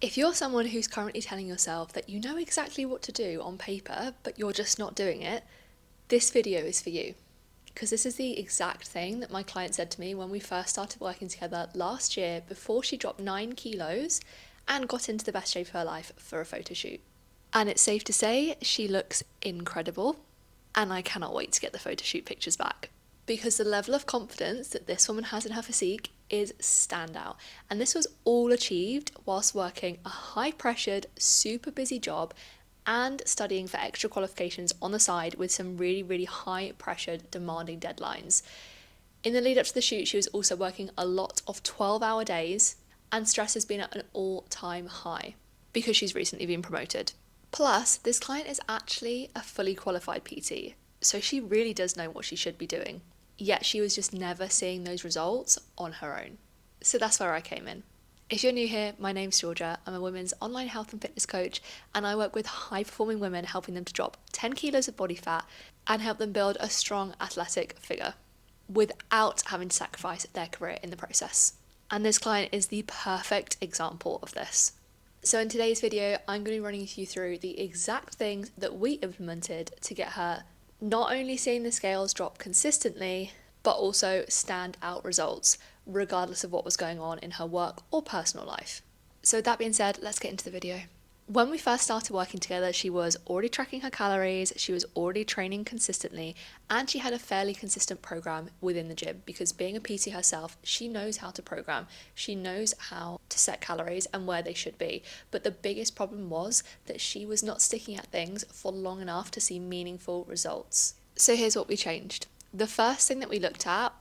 If you're someone who's currently telling yourself that you know exactly what to do on paper, but you're just not doing it, this video is for you. Because this is the exact thing that my client said to me when we first started working together last year before she dropped 9 kilos and got into the best shape of her life for a photo shoot. And it's safe to say she looks incredible, and I cannot wait to get the photo shoot pictures back. Because the level of confidence that this woman has in her physique is standout. And this was all achieved whilst working a high-pressured, super busy job and studying for extra qualifications on the side with some really, really high-pressured, demanding deadlines. In the lead up to the shoot, she was also working a lot of 12-hour days, and stress has been at an all-time high because she's recently been promoted. Plus, this client is actually a fully qualified PT, so she really does know what she should be doing. Yet she was just never seeing those results on her own. So that's where I came in. If you're new here, my name's Georgia. I'm a women's online health and fitness coach, and I work with high-performing women, helping them to drop 10 kilos of body fat and help them build a strong, athletic figure without having to sacrifice their career in the process. And this client is the perfect example of this. So in today's video, I'm going to be running you through the exact things that we implemented to get her not only seeing the scales drop consistently, but also stand out results, regardless of what was going on in her work or personal life. So with that being said, let's get into the video. When we first started working together, she was already tracking her calories, she was already training consistently, and she had a fairly consistent program within the gym because being a PT herself, she knows how to program, she knows how to set calories and where they should be. But the biggest problem was that she was not sticking at things for long enough to see meaningful results. So here's what we changed. The first thing that we looked at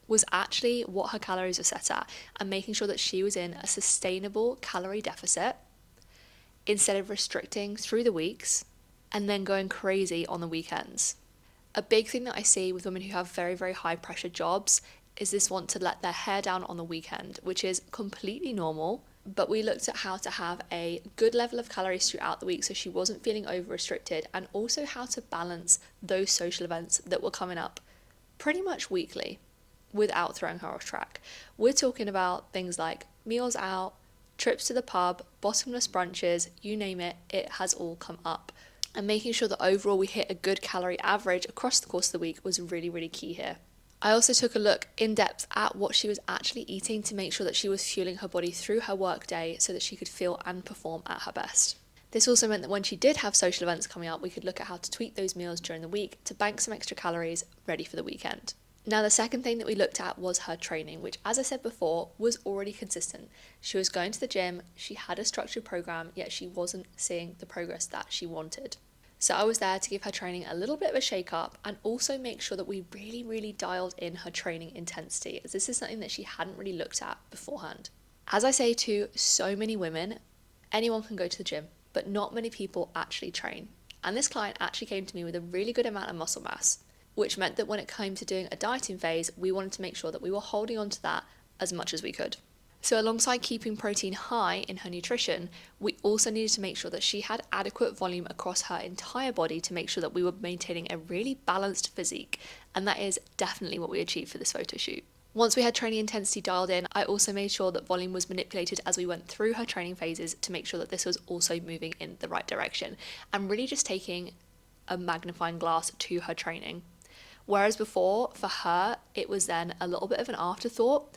was actually what her calories were set at and making sure that she was in a sustainable calorie deficit instead of restricting through the weeks and then going crazy on the weekends. A big thing that I see with women who have very, very high pressure jobs is this want to let their hair down on the weekend, which is completely normal. But we looked at how to have a good level of calories throughout the week so she wasn't feeling over restricted, and also how to balance those social events that were coming up pretty much weekly without throwing her off track. We're talking about things like meals out, trips to the pub, bottomless brunches, you name it, it has all come up. And making sure that overall we hit a good calorie average across the course of the week was really, really key here. I also took a look in depth at what she was actually eating to make sure that she was fueling her body through her work day so that she could feel and perform at her best. This also meant that when she did have social events coming up, we could look at how to tweak those meals during the week to bank some extra calories ready for the weekend. Now, the second thing that we looked at was her training, which, as I said before, was already consistent. She was going to the gym, she had a structured program, yet she wasn't seeing the progress that she wanted. So I was there to give her training a little bit of a shake up and also make sure that we really, really dialed in her training intensity, as this is something that she hadn't really looked at beforehand. As I say to so many women, anyone can go to the gym, but not many people actually train. And this client actually came to me with a really good amount of muscle mass, which meant that when it came to doing a dieting phase, we wanted to make sure that we were holding on to that as much as we could. So alongside keeping protein high in her nutrition, we also needed to make sure that she had adequate volume across her entire body to make sure that we were maintaining a really balanced physique, and that is definitely what we achieved for this photo shoot. Once we had training intensity dialed in, I also made sure that volume was manipulated as we went through her training phases to make sure that this was also moving in the right direction, and really just taking a magnifying glass to her training. Whereas before, for her, it was then a little bit of an afterthought.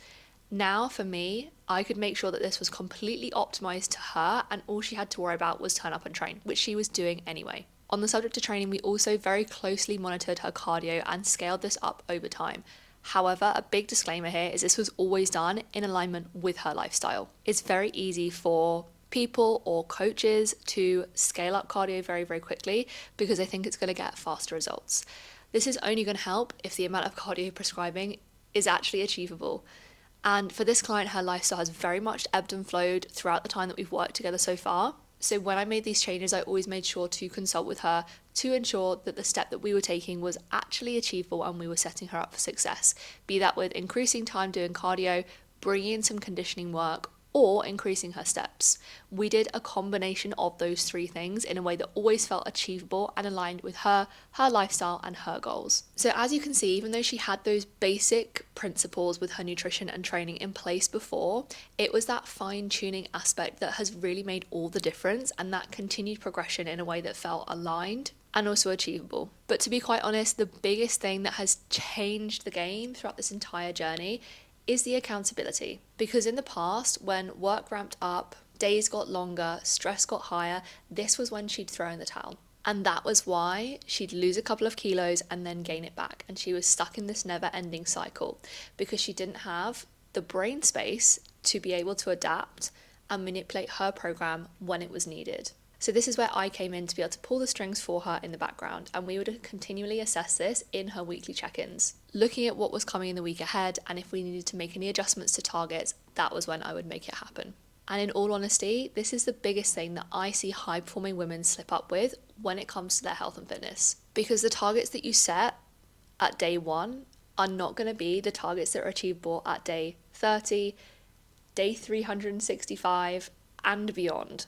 Now, for me, I could make sure that this was completely optimized to her, and all she had to worry about was turn up and train, which she was doing anyway. On the subject of training, we also very closely monitored her cardio and scaled this up over time. However, a big disclaimer here is this was always done in alignment with her lifestyle. It's very easy for people or coaches to scale up cardio very, very quickly because they think it's going to get faster results. This is only going to help if the amount of cardio prescribing is actually achievable. And for this client, her lifestyle has very much ebbed and flowed throughout the time that we've worked together so far. So when I made these changes, I always made sure to consult with her to ensure that the step that we were taking was actually achievable and we were setting her up for success. Be that with increasing time doing cardio, bringing in some conditioning work, or increasing her steps. We did a combination of those three things in a way that always felt achievable and aligned with her lifestyle and her goals. So as you can see, even though she had those basic principles with her nutrition and training in place before, it was that fine-tuning aspect that has really made all the difference, and that continued progression in a way that felt aligned and also achievable. But to be quite honest, the biggest thing that has changed the game throughout this entire journey is the accountability. Because in the past, when work ramped up, days got longer, stress got higher, this was when she'd throw in the towel. And that was why she'd lose a couple of kilos and then gain it back. And she was stuck in this never-ending cycle because she didn't have the brain space to be able to adapt and manipulate her program when it was needed. So this is where I came in to be able to pull the strings for her in the background, and we would continually assess this in her weekly check-ins. Looking at what was coming in the week ahead, and if we needed to make any adjustments to targets, that was when I would make it happen. And in all honesty, this is the biggest thing that I see high-performing women slip up with when it comes to their health and fitness. Because the targets that you set at day 1 are not going to be the targets that are achievable at day 30, day 365, and beyond.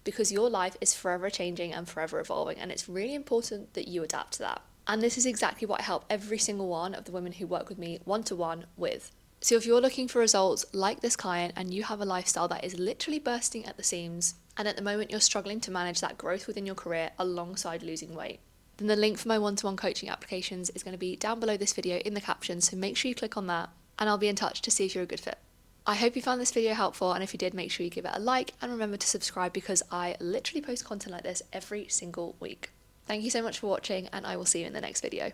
Because your life is forever changing and forever evolving, and it's really important that you adapt to that. And this is exactly what I help every single one of the women who work with me one-to-one with. So if you're looking for results like this client and you have a lifestyle that is literally bursting at the seams, and at the moment you're struggling to manage that growth within your career alongside losing weight, then the link for my one-to-one coaching applications is going to be down below this video in the caption, so make sure you click on that, and I'll be in touch to see if you're a good fit. I hope you found this video helpful, and if you did, make sure you give it a like and remember to subscribe, because I literally post content like this every single week. Thank you so much for watching, and I will see you in the next video.